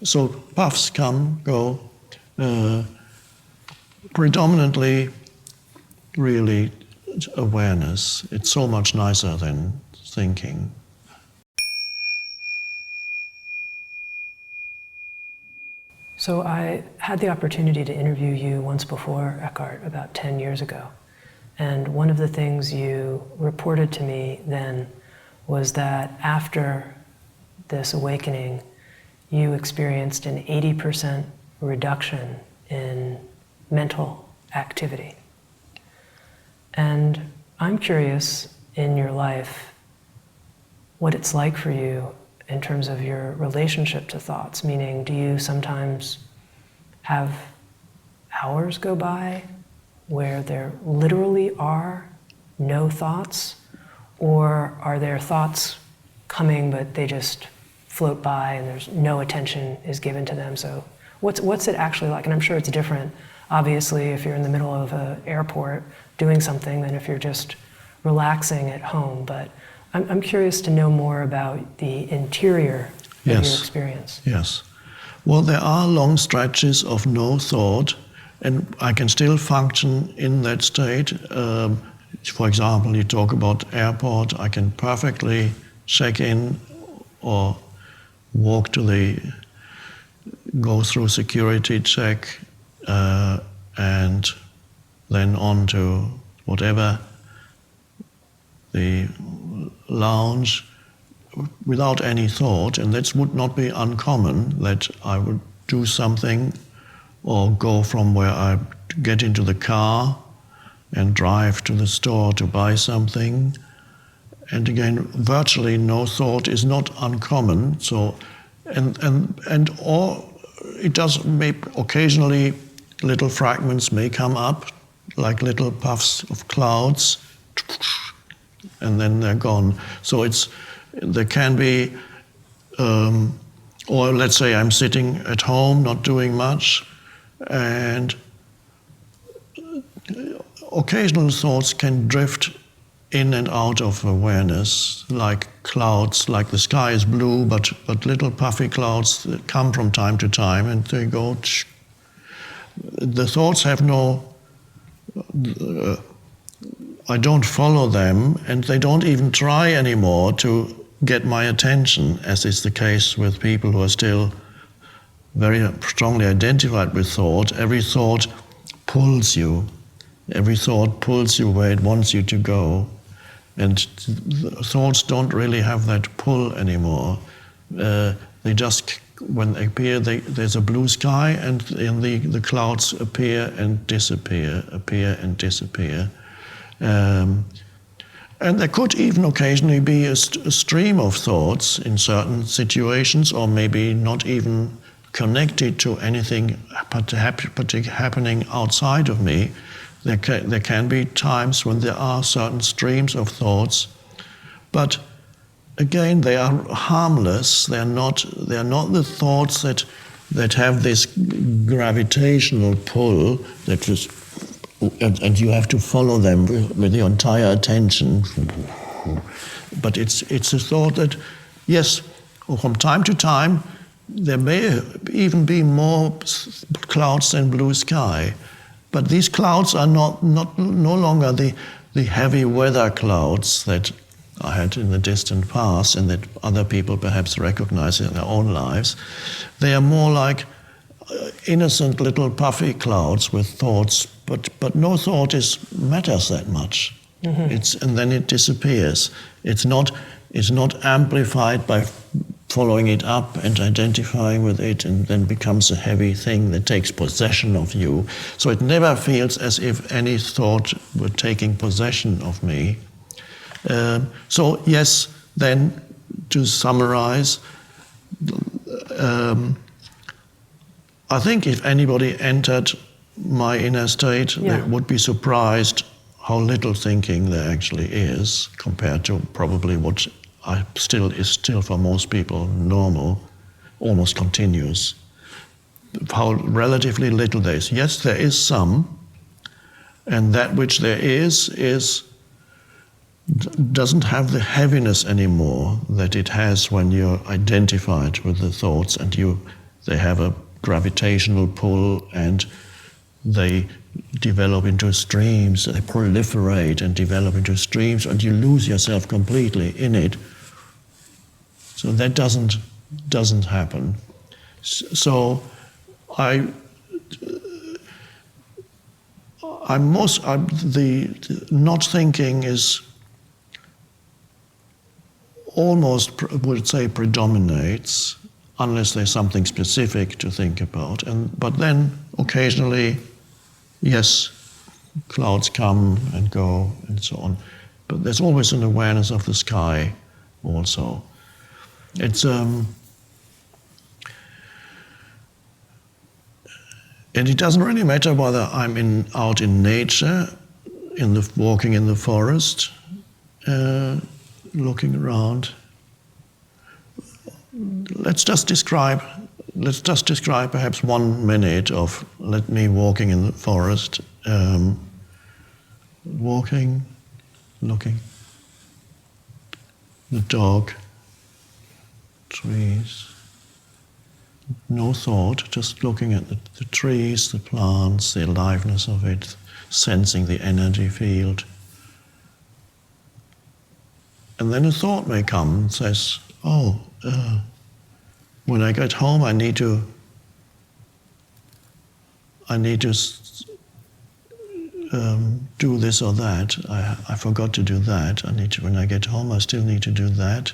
So puffs come, go, predominantly really awareness. It's so much nicer than thinking. So I had the opportunity to interview you once before, Eckhart, about 10 years ago. And one of the things you reported to me then was that after this awakening, you experienced an 80% reduction in mental activity. And I'm curious in your life what it's like for you in terms of your relationship to thoughts, meaning do you sometimes have hours go by where there literally are no thoughts, or are there thoughts coming but they just float by and there's no attention is given to them? So what's it actually like? And I'm sure it's different, obviously, if you're in the middle of an airport doing something than if you're just relaxing at home. But I'm curious to know more about the interior of your experience. Yes. Well, there are long stretches of no thought, and I can still function in that state. For example, you talk about airport, I can perfectly check in or go through security check, and then on to whatever, the lounge, without any thought. And that would not be uncommon, that I would do something or go from where I get into the car and drive to the store to buy something. And again, virtually no thought is not uncommon. So, or it does, occasionally little fragments may come up, like little puffs of clouds, and then they're gone. So there can be, or let's say I'm sitting at home, not doing much, and occasional thoughts can drift in and out of awareness, like clouds, like the sky is blue, but little puffy clouds that come from time to time, and they go. The thoughts have no. I don't follow them, and they don't even try anymore to get my attention, as is the case with people who are still very strongly identified with thought. Every thought pulls you. Every thought pulls you where it wants you to go. And thoughts don't really have that pull anymore. They just, when they appear, there's a blue sky, and the clouds appear and disappear, appear and disappear. And there could even occasionally be a stream of thoughts in certain situations, or maybe not even connected to anything happening outside of me. There can be times when there are certain streams of thoughts, but again, they are harmless. They are not the thoughts that have this gravitational pull that is. And you have to follow them with your entire attention. But it's a thought that, yes, from time to time, there may even be more clouds than blue sky. But these clouds are no longer the heavy weather clouds that I had in the distant past and that other people perhaps recognize in their own lives. They are more like innocent little puffy clouds with thoughts, but no thought matters that much. Mm-hmm. And then it disappears. It's not amplified by following it up and identifying with it, and then becomes a heavy thing that takes possession of you. So it never feels as if any thought were taking possession of me. So yes, then to summarize, I think if anybody entered my inner state, they would be surprised how little thinking there actually is compared to probably what is still for most people normal, almost continuous. How relatively little there is. Yes, there is some, and that which there is doesn't have the heaviness anymore that it has when you're identified with the thoughts and you they have a gravitational pull and they develop into streams, they proliferate and develop into streams, and you lose yourself completely in it. So that doesn't happen. So the not thinking is almost, would say, predominates, unless there's something specific to think about. But then occasionally, yes, clouds come and go and so on. But there's always an awareness of the sky also. It's and it doesn't really matter whether I'm out in nature, walking in the forest, looking around. Let's just describe perhaps 1 minute of me walking in the forest, walking, looking, the dog, trees, no thought, just looking at the trees, the plants, the aliveness of it, sensing the energy field. And then a thought may come and says, when I get home I need to do this or that. I forgot to do that. When I get home I still need to do that.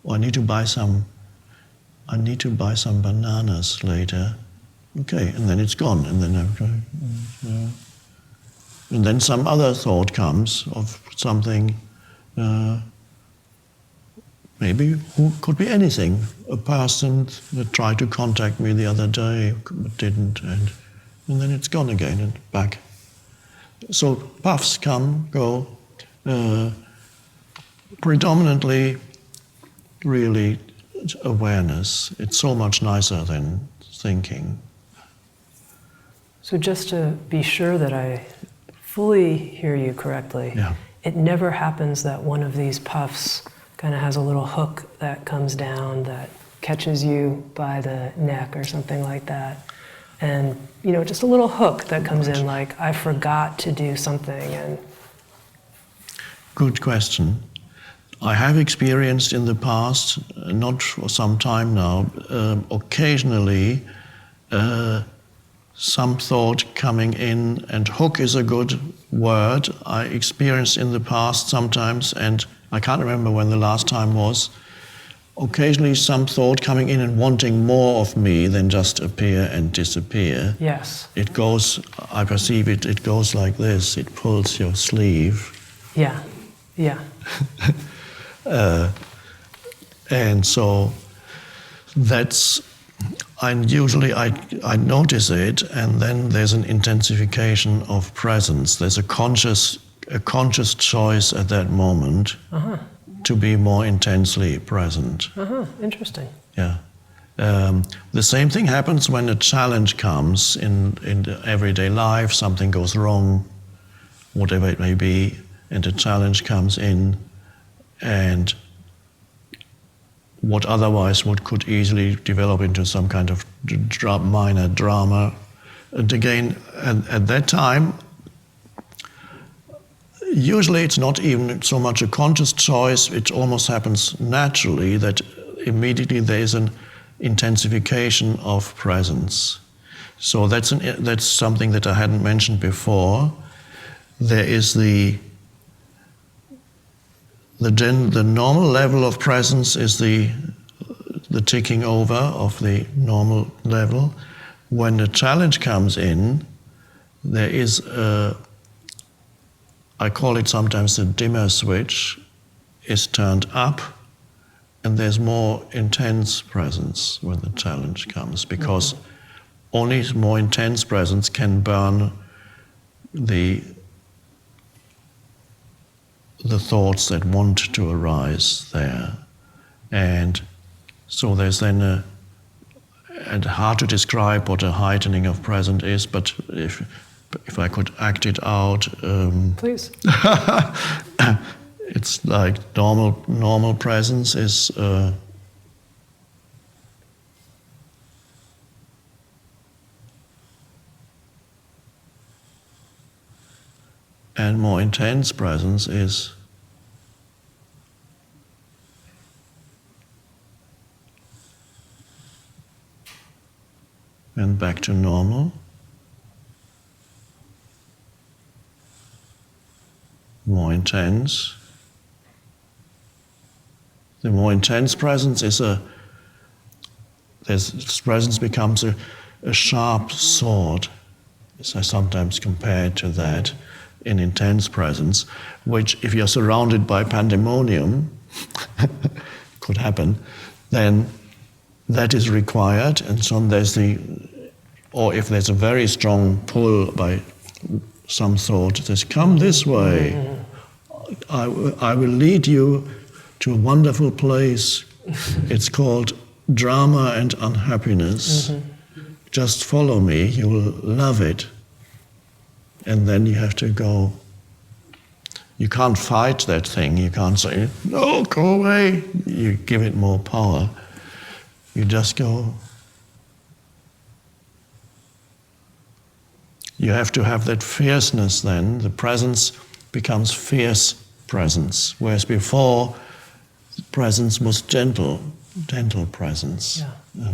Or I need to buy some bananas later. Okay, and then it's gone. And then some other thought comes of something. Maybe who could be anything. A person that tried to contact me the other day but didn't, and then it's gone again and back. So puffs come, go. Predominantly, really, awareness. It's so much nicer than thinking. So just to be sure that I fully hear you correctly, yeah. It never happens that one of these puffs kind of has a little hook that comes down that catches you by the neck or something like that. And, just a little hook that comes in like, I forgot to do something. And good question. I have experienced in the past, not for some time now, occasionally some thought coming in, and hook is a good word. I experienced in the past sometimes, and I can't remember when the last time was, occasionally some thought coming in and wanting more of me than just appear and disappear. Yes. It goes, I perceive it goes like this, it pulls your sleeve. Yeah, yeah. And so usually I notice it, and then there's an intensification of presence. There's a conscious choice at that moment to be more intensely present. Interesting. Yeah. The same thing happens when a challenge comes in everyday life. Something goes wrong, whatever it may be, and a challenge comes in, and what otherwise could easily develop into some kind of minor drama. And again, at that time, usually it's not even so much a conscious choice, it almost happens naturally that immediately there is an intensification of presence. So that's something that I hadn't mentioned before. There is the normal level of presence is the ticking over of the normal level. When the challenge comes in, there is I call it sometimes the dimmer switch is turned up, and there's more intense presence when the challenge comes, because only more intense presence can burn the thoughts that want to arise there. And so there's then and hard to describe what a heightening of presence is, but if I could act it out. Please. It's like normal presence is And more intense presence is and back to normal. More intense. The more intense presence is this presence becomes a sharp sword. As I sometimes compare it to that in intense presence, which if you're surrounded by pandemonium, could happen, then that is required, and so or if there's a very strong pull by some thought that says, come this way, I will lead you to a wonderful place. It's called drama and unhappiness. Just follow me, you will love it. And then you have to go. You can't fight that thing. You can't say, no, go away. You give it more power. You just go. You have to have that fierceness then. The presence becomes fierce presence. Whereas before, presence was gentle presence. Yeah.